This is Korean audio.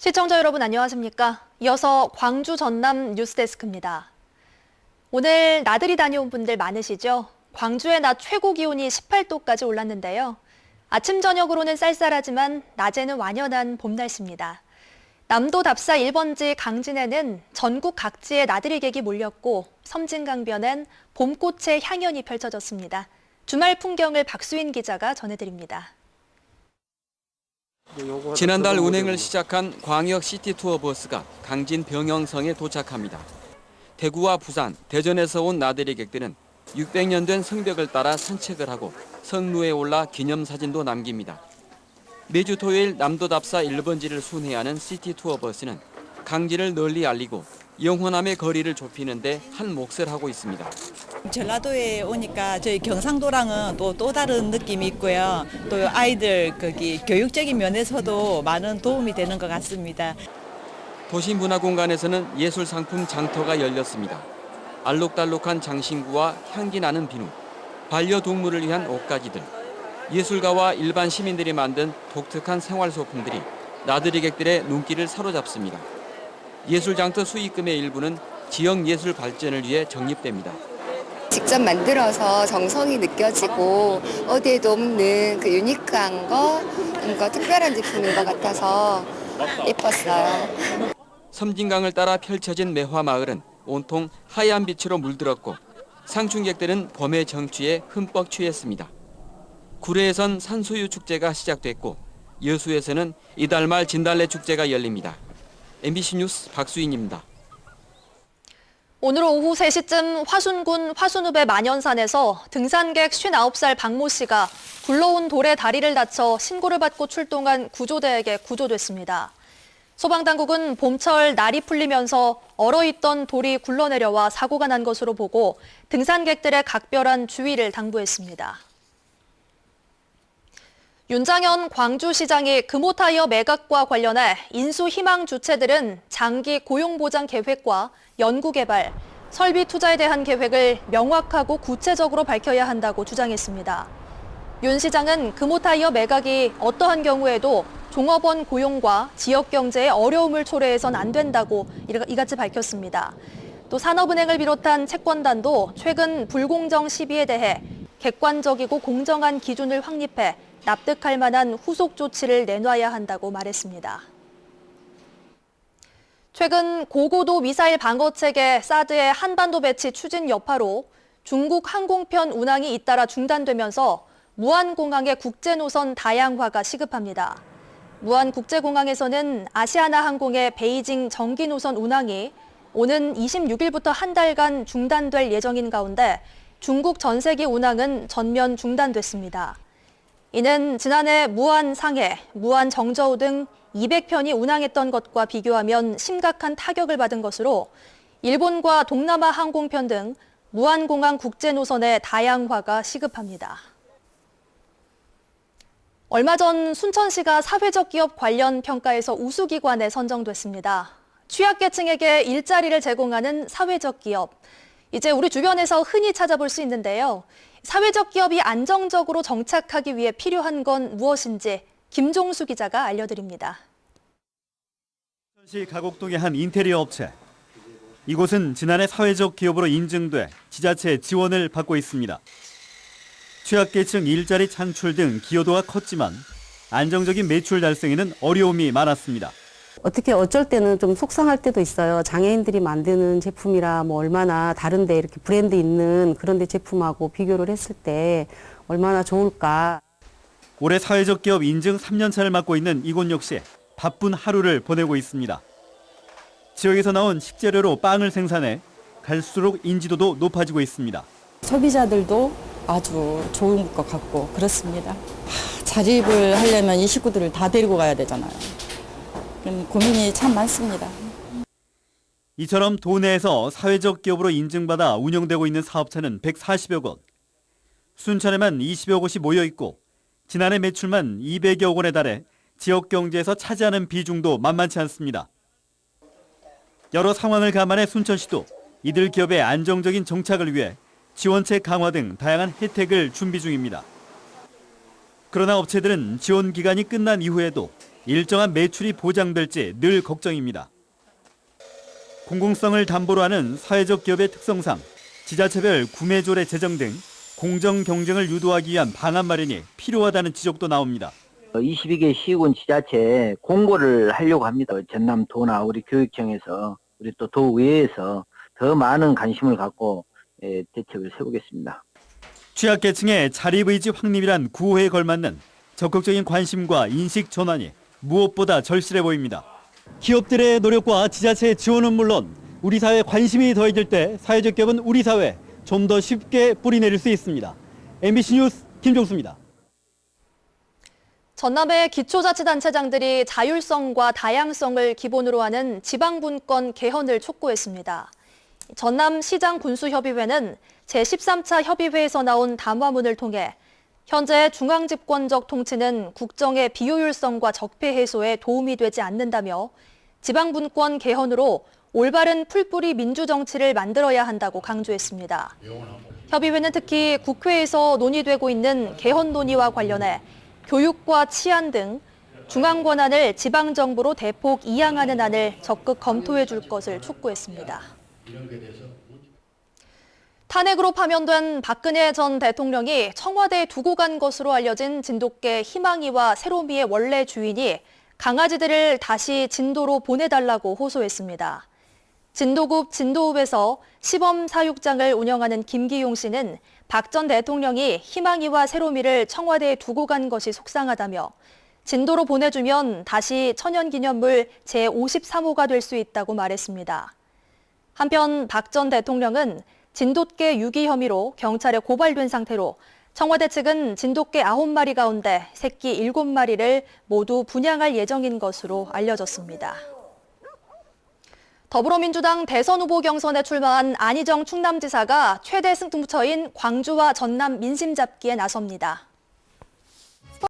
시청자 여러분 안녕하십니까? 이어서 광주 전남 뉴스데스크입니다. 오늘 나들이 다녀온 분들 많으시죠? 광주의 낮 최고 기온이 18도까지 올랐는데요. 아침 저녁으로는 쌀쌀하지만 낮에는 완연한 봄 날씨입니다. 남도 답사 1번지 강진에는 전국 각지의 나들이객이 몰렸고 섬진강변엔 봄꽃의 향연이 펼쳐졌습니다. 주말 풍경을 박수인 기자가 전해드립니다. 지난달 운행을 시작한 광역 시티투어 버스가 강진 병영성에 도착합니다. 대구와 부산, 대전에서 온 나들이객들은 600년 된 성벽을 따라 산책을 하고 성루에 올라 기념사진도 남깁니다. 매주 토요일 남도답사 1번지를 순회하는 시티투어 버스는 강진을 널리 알리고 영호남의 거리를 좁히는 데 한 몫을 하고 있습니다. 전라도에 오니까 저희 경상도랑은 또 다른 느낌이 있고요. 또 아이들 교육적인 면에서도 많은 도움이 되는 것 같습니다. 도시문화공간에서는 예술상품 장터가 열렸습니다. 알록달록한 장신구와 향기 나는 비누, 반려동물을 위한 옷가지들, 예술가와 일반 시민들이 만든 독특한 생활소품들이 나들이객들의 눈길을 사로잡습니다. 예술장터 수익금의 일부는 지역 예술 발전을 위해 적립됩니다. 직접 만들어서 정성이 느껴지고 어디에도 없는 그 유니크한 거, 뭔가 특별한 제품인 것 같아서 예뻤어요. 섬진강을 따라 펼쳐진 매화마을은 온통 하얀 빛으로 물들었고 상춘객들은 봄의 정취에 흠뻑 취했습니다. 구례에선 산수유 축제가 시작됐고 여수에서는 이달 말 진달래 축제가 열립니다. MBC 뉴스 박수인입니다. 오늘 오후 3시쯤 화순군 화순읍의 만연산에서 등산객 59살 박모 씨가 굴러온 돌에 다리를 다쳐 신고를 받고 출동한 구조대에게 구조됐습니다. 소방당국은 봄철 날이 풀리면서 얼어있던 돌이 굴러내려와 사고가 난 것으로 보고 등산객들의 각별한 주의를 당부했습니다. 윤장현 광주시장이 금호타이어 매각과 관련해 인수희망 주체들은 장기 고용보장 계획과 연구개발, 설비 투자에 대한 계획을 명확하고 구체적으로 밝혀야 한다고 주장했습니다. 윤 시장은 금호타이어 매각이 어떠한 경우에도 종업원 고용과 지역 경제에 어려움을 초래해선 안 된다고 이같이 밝혔습니다. 또 산업은행을 비롯한 채권단도 최근 불공정 시비에 대해 객관적이고 공정한 기준을 확립해 납득할 만한 후속 조치를 내놔야 한다고 말했습니다. 최근 고고도 미사일 방어체계 사드의 한반도 배치 추진 여파로 중국 항공편 운항이 잇따라 중단되면서 무안공항의 국제노선 다양화가 시급합니다. 무안국제공항에서는 아시아나항공의 베이징 정기노선 운항이 오는 26일부터 한 달간 중단될 예정인 가운데 중국 전세기 운항은 전면 중단됐습니다. 이는 지난해 무안 상해, 무안 정저우 등 200편이 운항했던 것과 비교하면 심각한 타격을 받은 것으로 일본과 동남아 항공편 등 무안공항 국제노선의 다양화가 시급합니다. 얼마 전 순천시가 사회적 기업 관련 평가에서 우수기관에 선정됐습니다. 취약계층에게 일자리를 제공하는 사회적 기업. 이제 우리 주변에서 흔히 찾아볼 수 있는데요. 사회적 기업이 안정적으로 정착하기 위해 필요한 건 무엇인지 김종수 기자가 알려드립니다. 순천시 가곡동의 한 인테리어 업체. 이곳은 지난해 사회적 기업으로 인증돼 지자체 지원을 받고 있습니다. 취약계층 일자리 창출 등 기여도가 컸지만 안정적인 매출 달성에는 어려움이 많았습니다. 어쩔 때는 좀 속상할 때도 있어요. 장애인들이 만드는 제품이라 얼마나 다른데 이렇게 브랜드 있는 그런 데 제품하고 비교를 했을 때 얼마나 좋을까. 올해 사회적 기업 인증 3년 차를 맡고 있는 이곳 역시 바쁜 하루를 보내고 있습니다. 지역에서 나온 식재료로 빵을 생산해 갈수록 인지도도 높아지고 있습니다. 소비자들도 아주 좋은 것 같고 그렇습니다. 자립을 하려면 이 식구들을 다 데리고 가야 되잖아요. 고민이 참 많습니다. 이처럼 도내에서 사회적 기업으로 인증받아 운영되고 있는 사업체는 140여 곳. 순천에만 20여 곳이 모여 있고 지난해 매출만 200여 원에 달해 지역 경제에서 차지하는 비중도 만만치 않습니다. 여러 상황을 감안해 순천시도 이들 기업의 안정적인 정착을 위해 지원책 강화 등 다양한 혜택을 준비 중입니다. 그러나 업체들은 지원 기간이 끝난 이후에도 일정한 매출이 보장될지 늘 걱정입니다. 공공성을 담보로 하는 사회적 기업의 특성상 지자체별 구매조례 제정 등 공정 경쟁을 유도하기 위한 방안 마련이 필요하다는 지적도 나옵니다. 22개 시군 지자체에 공고를 하려고 합니다. 전남도나 우리 교육청에서 우리 또 도의회에서 더 많은 관심을 갖고 대책을 세우겠습니다. 취약계층의 자립의지 확립이란 구호에 걸맞는 적극적인 관심과 인식 전환이 무엇보다 절실해 보입니다. 기업들의 노력과 지자체의 지원은 물론 우리 사회에 관심이 더해질 때 사회적 기업은 우리 사회에 좀 더 쉽게 뿌리내릴 수 있습니다. MBC 뉴스 김종수입니다. 전남의 기초자치단체장들이 자율성과 다양성을 기본으로 하는 지방분권 개헌을 촉구했습니다. 전남시장군수협의회는 제13차 협의회에서 나온 담화문을 통해 현재 중앙집권적 통치는 국정의 비효율성과 적폐 해소에 도움이 되지 않는다며 지방분권 개헌으로 올바른 풀뿌리 민주정치를 만들어야 한다고 강조했습니다. 협의회는 특히 국회에서 논의되고 있는 개헌 논의와 관련해 교육과 치안 등 중앙 권한을 지방정부로 대폭 이양하는 안을 적극 검토해 줄 것을 촉구했습니다. 탄핵으로 파면된 박근혜 전 대통령이 청와대에 두고 간 것으로 알려진 진돗개 희망이와 새로미의 원래 주인이 강아지들을 다시 진도로 보내달라고 호소했습니다. 진도급 진도읍에서 시범 사육장을 운영하는 김기용 씨는 박 전 대통령이 희망이와 새로미를 청와대에 두고 간 것이 속상하다며 진도로 보내주면 다시 천연기념물 제53호가 될 수 있다고 말했습니다. 한편 박 전 대통령은 진돗개 유기 혐의로 경찰에 고발된 상태로 청와대 측은 진돗개 9마리 가운데 새끼 7마리를 모두 분양할 예정인 것으로 알려졌습니다. 더불어민주당 대선 후보 경선에 출마한 안희정 충남지사가 최대 승부처인 광주와 전남 민심 잡기에 나섭니다.